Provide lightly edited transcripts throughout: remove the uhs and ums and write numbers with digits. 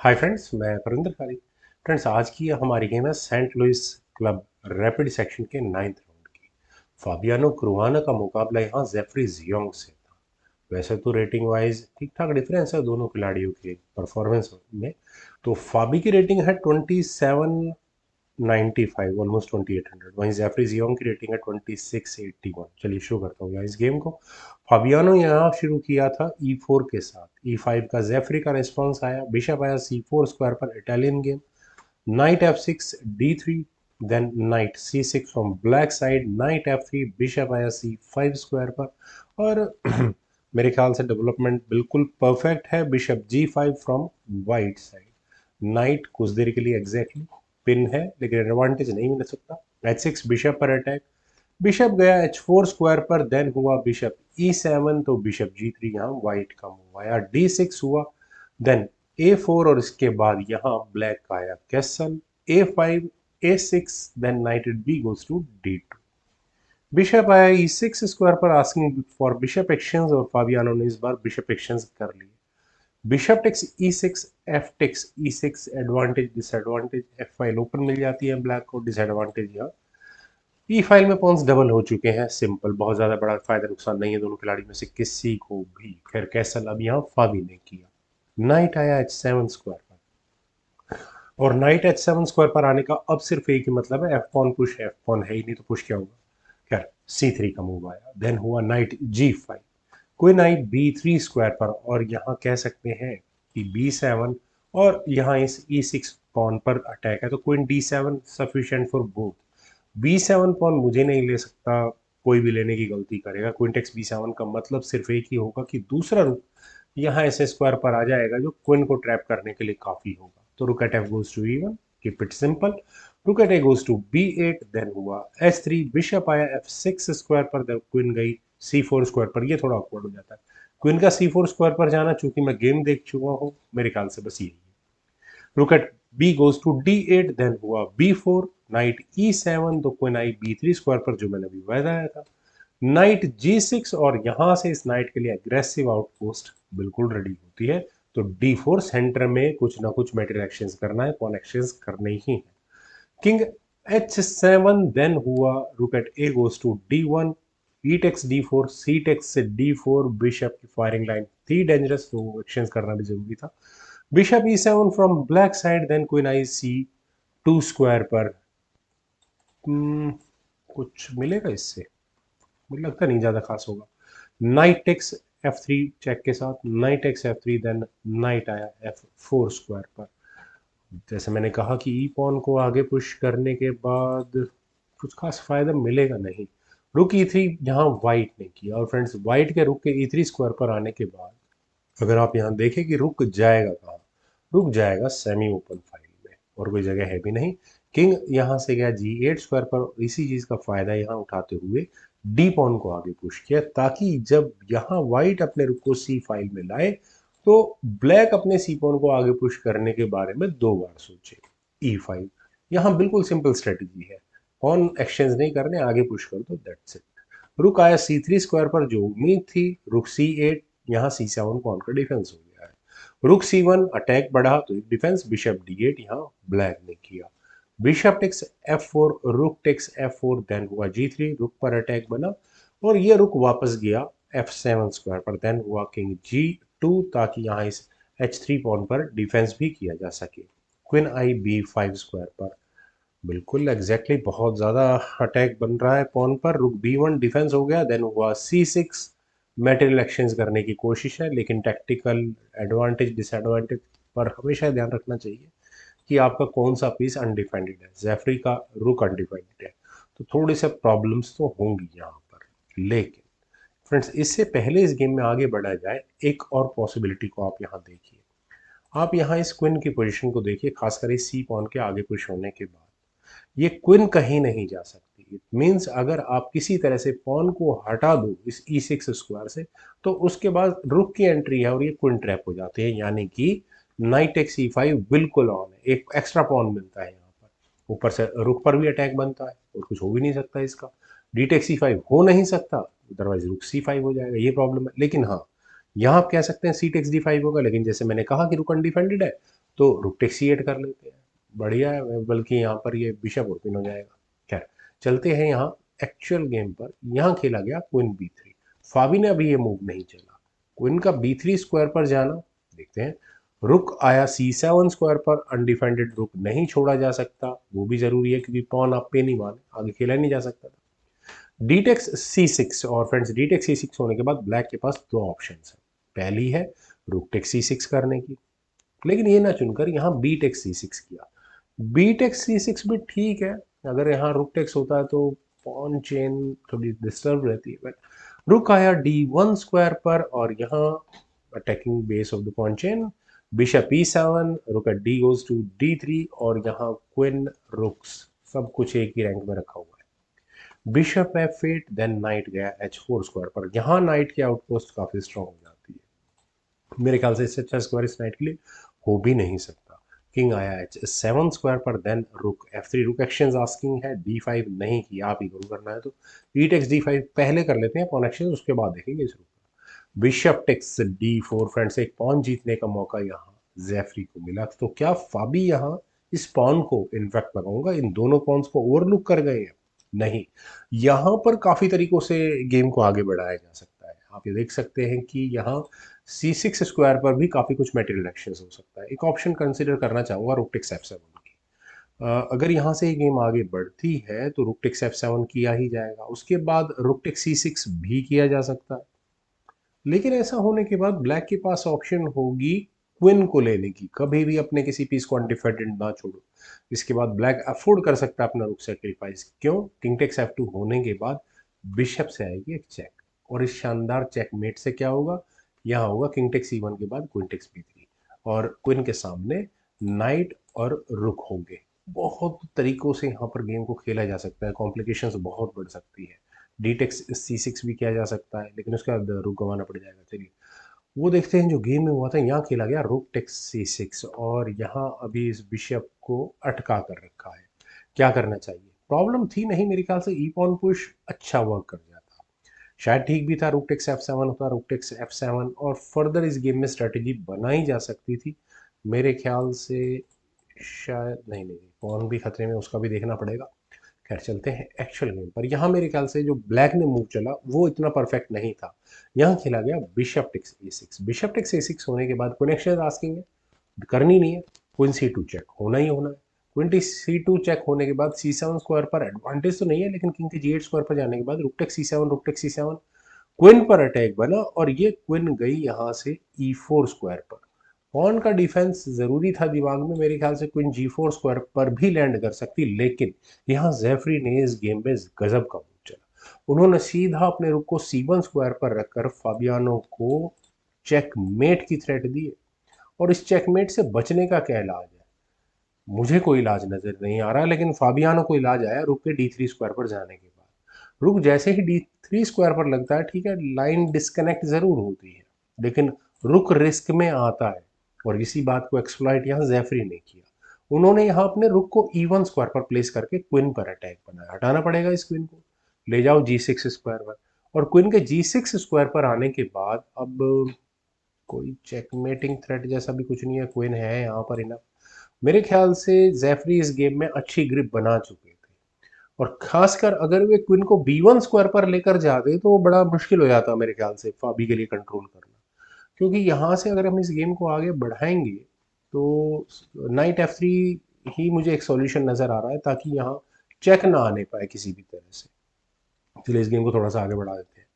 Hi friends, मैं परिंदर खाली। Friends, आज की हमारी गेम है Saint Louis club rapid section के 9th राउंड की। फाबियानो क्रुआना का मुकाबला यहाँ जेफरी जियोंग से था। वैसे तो रेटिंग वाइज ठीक ठाक डिफरेंस है दोनों खिलाड़ियों के परफॉर्मेंस में। तो फाबी की रेटिंग है 2795, ऑलमोस्ट 2800। वहीं जेफरी जियोंग की रेटिंग है 2681। चलिए शुरू करता हूँ यहाँ इस गेम को। फाबियानो यहाँ शुरू किया था E4 के साथ। E5 का जेफरी का रिस्पॉन्स आया, बिशप आया C4 स्क्वायर पर, Italian game. Knight f6 d3, then knight c6 from black side, knight f3, bishop आया c5 स्क्वायर पर। और मेरे ख्याल से डेवलपमेंट बिल्कुल परफेक्ट है। Bishop g5 from white side. Night कुछ देर के लिए एग्जैक्टली पिन है, लेकिन एडवांटेज नहीं मिल सकता। h6 बिशप पर अटैक। बिशप गया h4 स्क्वायर पर, देन हुआ बिशप e7, तो बिशप g3 यहाँ वाइट का मूव आया। d6 हुआ, देन a4, और इसके बाद यहाँ ब्लैक का आया castle. a5, a6, then knight b goes to d2। Bishop आया e6 स्क्वायर पर, आस्किंग फॉर बिशप एक्सचेंज, और फाबियानो ने इस बार बिशप एक्सचेंज कर लिया। Bishop takes e6, f takes e6, advantage disadvantage, f file open मिल जाती है ब्लैक को, डिसएडवांटेज यहाँ ई फाइल में पॉन्स डबल हो चुके हैं। सिंपल, बहुत ज्यादा बड़ा फायदा नुकसान नहीं है दोनों खिलाड़ी में से किसी को भी। खैर कैसल अब यहाँ फाबी ने किया। नाइट आया h7 स्क्वायर पर, और नाइट h7 स्क्वायर पर आने का अब सिर्फ एक ही मतलब है, F pawn push. F pawn है ही नहीं तो पुश क्या होगा। खैर c3 का मूव आया, देन हुआ नाइट g5, क्वीन आई b3 स्क्वायर पर, और यहाँ कह सकते हैं कि b7, और यहाँ इस e6 पॉन पर अटैक है, तो queen d7 sufficient for both. b7 pawn मुझे नहीं ले सकता, कोई भी लेने की गलती करेगा। क्वीन टेक्स b7 का मतलब सिर्फ एक ही होगा कि दूसरा रुक यहाँ ऐसे स्क्वायर पर आ जाएगा, जो क्वीन को ट्रैप करने के लिए काफी होगा। तो rook at f goes to e1, keep it simple. Rook at a goes to b8, then हुआ h3, बिशप आया f6 स्क्वायर पर, क्वीन गई c4 स्क्वायर पर। ये थोड़ा ऑकवर्ड हो जाता है क्वीन का c4 स्क्वायर पर जाना, चूंकि मैं गेम देख चुका हूँ, मेरे ख्याल से बस यही है। Rook at b goes to d8, then हुआ b4, नाइट e7, तो क्वीन आई b3 स्क्वायर पर, जो मैंने अभी बताया था। नाइट g6, और यहां से इस नाइट के लिए अग्रेसिव आउटपोस्ट बिल्कुल रेडी होती है। तो d4 सेंटर में कुछ ना कुछ मेटेरियल एक्सचेंज करना है, पॉन एक्सचेंज करने ही है। किंग h7, देन हुआ rook at a goes to d1, e takes d4, c takes से d4। बिशप की फायरिंग लाइन थी डेंजरस, तो एक्सचेंज करना भी जरूरी था। Bishop e7 from black side, then queen आई c2 स्क्वायर पर। Hmm, कुछ मिलेगा इससे, मुझे लगता नहीं ज्यादा खास होगा। नाइट टेक्स f3 चेक के साथ, knight takes f3, then night आया f4 स्क्वायर पर। जैसे मैंने कहा कि ई पॉन को आगे पुश करने के बाद कुछ खास फायदा मिलेगा नहीं। रुक ई3 यहाँ वाइट ने किया, और फ्रेंड्स वाइट के रुक के ई3 स्क्वायर पर आने के बाद अगर आप यहाँ देखें कि रुक जाएगा कहाँ, रुक जाएगा सेमी ओपन फाइल में, और कोई जगह है भी नहीं। किंग यहाँ से गया g8 स्क्वायर पर, और इसी चीज का फायदा यहाँ उठाते हुए डी पॉन को आगे पुश किया, ताकि जब यहाँ व्हाइट अपने रुक को सी फाइल में लाए, तो ब्लैक अपने सी पॉन को आगे पुश करने के बारे में दो बार सोचे। E5 यहाँ बिल्कुल सिंपल स्ट्रेटजी है, पॉन एक्सचेंज नहीं करने, आगे पुश कर दो, दैट्स इट। रुक आया c3 स्क्वायर पर, जो उम्मीद थी। रुक c8, यहाँ c7 पॉन का डिफेंस हो गया है। रुक c1 अटैक बढ़ा, तो एक डिफेंस। बिशप d8 यहाँ ब्लैक ने किया। Bishop takes f4, rook takes f4, then हुआ g3, रुक पर अटैक बना, और ये रुक वापस गया f7 स्क्वायर पर, देन हुआ किंग g2, ताकि यहाँ इस h3 पॉन पर डिफेंस भी किया जा सके। क्वीन आई b5 स्क्वायर पर, बिल्कुल एग्जैक्टली बहुत ज़्यादा अटैक बन रहा है पॉन पर। रुक b1 डिफेंस हो गया, देन हुआ c6, मेटेरियल एक्सचेंज करने की कोशिश है, लेकिन टैक्टिकल एडवांटेज डिसएडवांटेज पर हमेशा ध्यान रखना चाहिए कि आपका कौन सा पीस अनडिफेंडेड है। जेफरी का रुक अनडिफेंडेड है, तो थोड़ी से प्रॉब्लम्स तो होंगी यहाँ पर। लेकिन फ्रेंड्स, इससे पहले इस गेम में आगे बढ़ा जाए, एक और पॉसिबिलिटी को आप यहाँ देखिए। आप यहाँ इस क्वीन की पोजीशन को देखिए, खासकर इस सी पॉन के आगे पुश होने के बाद ये क्वीन कहीं नहीं जा सकती। इट मीन्स अगर आप किसी तरह से पॉन को हटा दो इस e6 स्क्वायर से, तो उसके बाद रुक की एंट्री है, और ये क्वीन ट्रैप हो जाते हैं, यानी कि नाइट टेक्स e5 बिल्कुल ऑन है, एक एक्स्ट्रा पॉन मिलता है यहाँ पर। ऊपर से रुक पर भी अटैक बनता है, और कुछ हो भी नहीं सकता इसका। डी टेक्स e5 हो नहीं सकता, अदरवाइज रुक c5 हो जाएगा, ये प्रॉब्लम है। लेकिन हाँ, यहाँ आप कह सकते हैं सी टेक्स d5 होगा, लेकिन जैसे मैंने कहा कि रुक अनडिफेंडेड है, तो रुक टेक C8 कर लेते हैं, बढ़िया है, बल्कि यहाँ पर ये बिशप ओपन हो जाएगा। खैर चलते हैं यहाँ एक्चुअल गेम पर। यहाँ खेला गया क्वीन B3। फाबी ने अभी ये मूव नहीं चला, क्वीन का B3 स्क्वायर पर जाना, देखते हैं। रुक आया C7 स्क्वायर पर, अनडिफेंडेड रुक नहीं छोड़ा जा सकता, वो भी जरूरी है क्योंकि पॉन आप पे नहीं माने, आगे खेला नहीं जा सकता था। डी टेक्स C6, और फ्रेंड्स डी टेक्स C6 होने के बाद ब्लैक के पास दो ऑप्शन है। पहली है रुक टेक्स C6 करने की, लेकिन ये ना चुनकर यहाँ बी टेक्स C6 किया। बी टेक्स C6 भी ठीक है, अगर यहाँ रुक टेक्स होता है तो पॉन चेन थोड़ी डिस्टर्ब रहती है, बट रुक आया D1 स्क्वायर पर, और यहाँ attacking base of the pawn chain, bishop E7, rook eight D goes to D3, और यहाँ क्वीन रुक्स सब कुछ एक ही रैंक में रखा हुआ है। बिशप F8, देन नाइट गया H4 स्क्वायर पर। यहाँ नाइट की आउटपोस्ट काफी स्ट्रांग हो जाती है, मेरे ख्याल से इससे अच्छा स्क्वायर इस नाइट के लिए हो भी नहीं सकता। किंग आया H7 स्क्वायर पर, देन रुक F3, रुक एक्शंस आस्किंग है, D5 नहीं किया, आप ही को करना है तो E टेक्स D5 पहले कर लेते हैं पॉन एक्शन, उसके बाद देखेंगे इस रुक का। बिशप टेक्स D4, फ्रेंड्स एक पॉन जीतने का मौका यहाँ जैफरी को मिला। तो क्या फाबी यहाँ इस पॉन को, इनफैक्ट मैं कहूंगा इन दोनों पॉन्स को ओवरलुक कर गए हैं? नहीं, यहाँ पर काफी तरीकों से गेम को आगे बढ़ाया जा सकता है। आप ये देख सकते हैं कि यहाँ C6 स्क्वायर पर भी काफी कुछ मेटेरियल एक्शन हो सकता है। एक ऑप्शन कंसिडर करना चाहूंगा रुक टेक्स F7 की। अगर यहाँ से गेम आगे बढ़ती है तो रुक टेक्स F7 किया ही जाएगा, उसके बाद रुक टेक्स C6 भी किया जा सकता है। लेकिन ऐसा होने के बाद ब्लैक के पास ऑप्शन होगी क्वीन को लेने की, कभी भी अपने किसी पीस को अनडिफेंडेड ना छोड़ो। इसके बाद ब्लैक अफोर्ड कर सकता है अपना रुक सेक्रीफाइस, क्यों? किंग टेक्स F2 होने के बाद बिशप से आएगी एक चेक, और इस शानदार चेकमेट से क्या होगा, यहाँ होगा किंग टेक्स C1 के बाद क्वीन टेक्स B3, और क्वीन के सामने नाइट और रुक होंगे। बहुत तरीकों से यहाँ पर गेम को खेला जा सकता है, कॉम्प्लिकेशंस बहुत बढ़ सकती है। डी टेक्स C6 भी किया जा सकता है, लेकिन उसके बाद रुक गंवाना पड़ जाएगा। चलिए वो देखते हैं जो गेम में हुआ था। यहाँ खेला गया रुक टेक्स C6, और यहाँ अभी इस बिशप को अटका कर रखा है। क्या करना चाहिए? प्रॉब्लम थी नहीं, मेरे ख्याल से ई पॉन पुश अच्छा वर्क कर जाता, शायद ठीक भी था। रुक टेक्स F7 होता, रुक टेक्स F7, और फर्दर इस गेम में स्ट्रेटेजी बनाई जा सकती थी मेरे ख्याल से। शायद नहीं नहीं, पॉन भी खतरे में, उसका भी देखना पड़ेगा। खैर चलते हैं एक्चुअल गेम पर। यहाँ मेरे ख्याल से जो ब्लैक ने मूव चला वो इतना परफेक्ट नहीं था। यहाँ खेला गया bishop takes A6। Bishop takes A6 होने के बाद कनेक्शन आस्किंग है, करनी नहीं है, क्वीन C2 चेक होना ही होना है। क्वीन C2 चेक होने के बाद C7 स्क्वायर पर एडवांटेज तो नहीं है, लेकिन किंग के G8 स्क्वायर पर जाने के बाद rook takes C7, rook takes C7, queen पर अटैक बना, और ये क्वीन गई यहाँ से E4 स्क्वायर पर। पॉन का डिफेंस जरूरी था दिमाग में, मेरे ख्याल से क्वीन G4 स्क्वायर पर भी लैंड कर सकती, लेकिन यहाँ जेफरी ने इस गेम में गजब का मूव चला। उन्होंने सीधा अपने रुक को C1 स्क्वायर पर रखकर फाबियानो को चेकमेट की थ्रेट दी है। और इस चेकमेट से बचने का क्या इलाज है? मुझे कोई इलाज नजर नहीं आ रहा, लेकिन फाबियानो को इलाज आया रुक के D3 स्क्वायर पर जाने के बाद। रुक जैसे ही D3 स्क्वायर पर लगता है, ठीक है, लाइन डिस्कनेक्ट जरूर होती है, लेकिन रुक रिस्क में आता है, और इसी बात को एक्सप्लॉइट यहाँ जेफरी ने किया। उन्होंने यहाँ अपने रुक को E1 स्क्वायर पर प्लेस करके क्वीन पर अटैक बनाया। हटाना पड़ेगा इस क्वीन को, ले जाओ G6 स्क्वायर पर, और क्वीन के G6 स्क्वायर पर आने के बाद अब कोई चेकमेटिंग थ्रेट जैसा भी कुछ नहीं है, क्वीन है यहाँ पर इनफ। मेरे ख्याल से जेफरी इस गेम में अच्छी ग्रिप बना चुके थे, और खासकर अगर वे क्वीन को B1 स्क्वायर पर लेकर जाते तो वो बड़ा मुश्किल हो जाता मेरे ख्याल से फाबी के लिए कंट्रोल करना। क्योंकि यहाँ से अगर हम इस गेम को आगे बढ़ाएंगे तो नाइट F3 ही मुझे एक सॉल्यूशन नज़र आ रहा है, ताकि यहाँ चेक ना आने पाए किसी भी तरह से। इसलिए इस गेम को थोड़ा सा आगे बढ़ा देते हैं।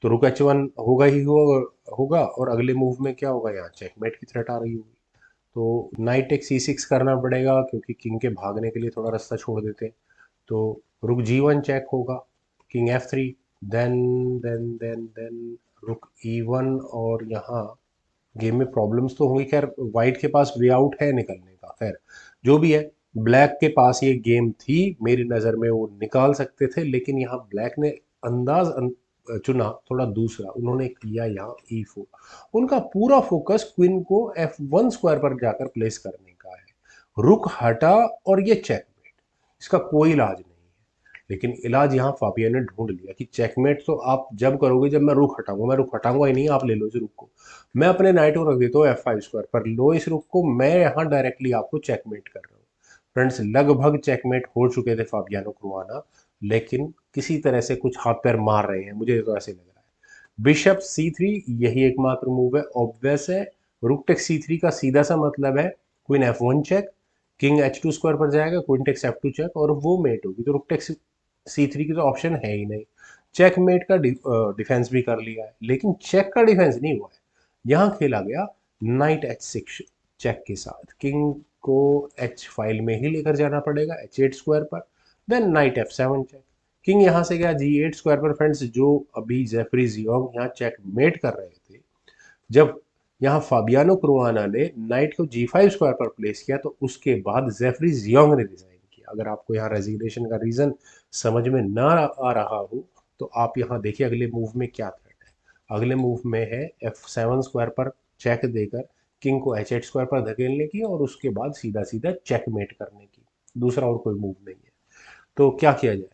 तो रुक H1 होगा ही होगा, और अगले मूव में क्या होगा, यहाँ चेकमेट की थ्रेट आ रही होगी, तो नाइट टेक C6 करना पड़ेगा, क्योंकि किंग के भागने के लिए थोड़ा रास्ता छोड़ देते हैं। तो रुक G1 चेक होगा, king F3, then then then then rook E1, और यहाँ गेम में प्रॉब्लम्स तो होंगी। खैर वाइट के पास वे आउट है निकलने का, खैर जो भी है, ब्लैक के पास ये गेम थी, मेरी नज़र में वो निकाल सकते थे, लेकिन यहाँ ब्लैक ने अंदाज चुना थोड़ा दूसरा। उन्होंने किया यहाँ E4। उनका पूरा फोकस क्वीन को F1 स्क्वायर पर जाकर प्लेस करने का है। रुक हटा और ये चेकमेट, इसका कोई इलाज नहीं है। लेकिन इलाज यहाँ फाबिया ने ढूंढ लिया कि चेकमेट तो आप जब करोगे जब मैं रुक हटाऊंगा ही नहीं, आप ले लो इस रुक को। मैं अपने नाइट को रख देता हूँ F5 स्क्वायर पर, लो इस रुक को, मैं यहाँ डायरेक्टली आपको चेकमेट कर रहा हूँ। फ्रेंड्स लगभग चेकमेट हो चुके थे फाबियानो कुरुआना, लेकिन किसी तरह से कुछ हाथ पैर मार रहे हैं, मुझे तो ऐसे लग रहा है। बिशप C3 यही एकमात्र मूव है, ऑब्वियस है। रुक टेक C3 का सीधा सा मतलब है queen F1 check, king H2 square पर जाएगा, क्वीन टेक्स F2 चेक, और वो मेट होगी, तो रुक टेक्स C3 की तो ऑप्शन है ही नहीं। चेकमेट का डिफेंस भी कर लिया है, लेकिन चेक का डिफेंस नहीं हुआ है। यहाँ खेला गया नाइट H6 चेक के साथ, किंग को H फाइल में ही लेकर जाना पड़ेगा H8 स्क्वायर पर, then night F7 check, king यहाँ से गया G8 स्क्वायर पर। फ्रेंड्स जो अभी जेफरी जियोंग यहाँ चेकमेट कर रहे थे, जब यहाँ फाबियानो कुरुआना ने नाइट को G5 स्क्वायर पर प्लेस किया, तो उसके बाद जेफरी जियोंग ने रिजाइन किया। अगर आपको यहाँ रेजिग्नेशन का रीजन समझ में ना आ रहा हो, तो आप यहाँ देखिए अगले मूव में क्या थ्रेट है। अगले मूव में है F7 स्क्वायर पर चेक देकर किंग को H8 स्क्वायर पर धकेलने की, और उसके बाद सीधा सीधा चेकमेट करने की। दूसरा और कोई मूव नहीं है। तो क्या किया जाए?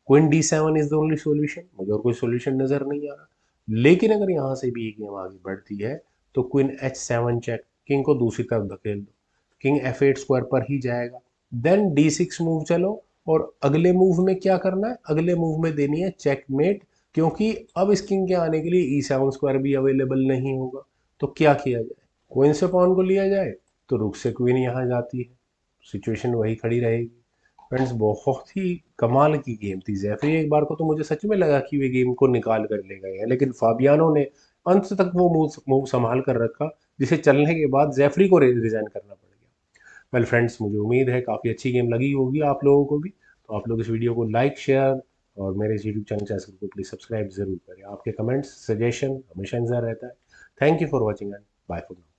Queen D7 is the only solution, मुझे और कोई सॉल्यूशन नजर नहीं आ रहा। लेकिन अगर यहाँ से भी गेम आगे बढ़ती है, तो क्वीन H7 चेक, किंग को दूसरी तरफ धकेल दो, किंग F8 स्क्वायर पर ही जाएगा, देन D6 मूव चलो, और अगले मूव में क्या करना है? अगले मूव में देनी है चेकमेट, क्योंकि अब इस किंग के आने के लिए E7 स्क्वायर भी अवेलेबल नहीं होगा। तो क्या किया जाए? क्वीन से पॉन को लिया जाए, तो रुक से क्वीन यहाँ जाती है, सिचुएशन वही खड़ी रहेगी। फ्रेंड्स बहुत ही कमाल की गेम थी। जैफरी एक बार को तो मुझे सच में लगा कि वे गेम को निकाल कर ले गए हैं, लेकिन फाबियानो ने अंत तक वो मूव संभाल कर रखा, जिसे चलने के बाद जैफरी को रिजाइन करना पड़ गया। वेल फ्रेंड्स, मुझे उम्मीद है काफ़ी अच्छी गेम लगी होगी आप लोगों को भी। तो आप लोग इस वीडियो को लाइक, शेयर, और मेरे इस यूट्यूब चैनल को प्लीज़ सब्सक्राइब जरूर करें। आपके कमेंट्स, सजेशन हमेशा इंतजार रहता है। Thank you for watching and bye for now.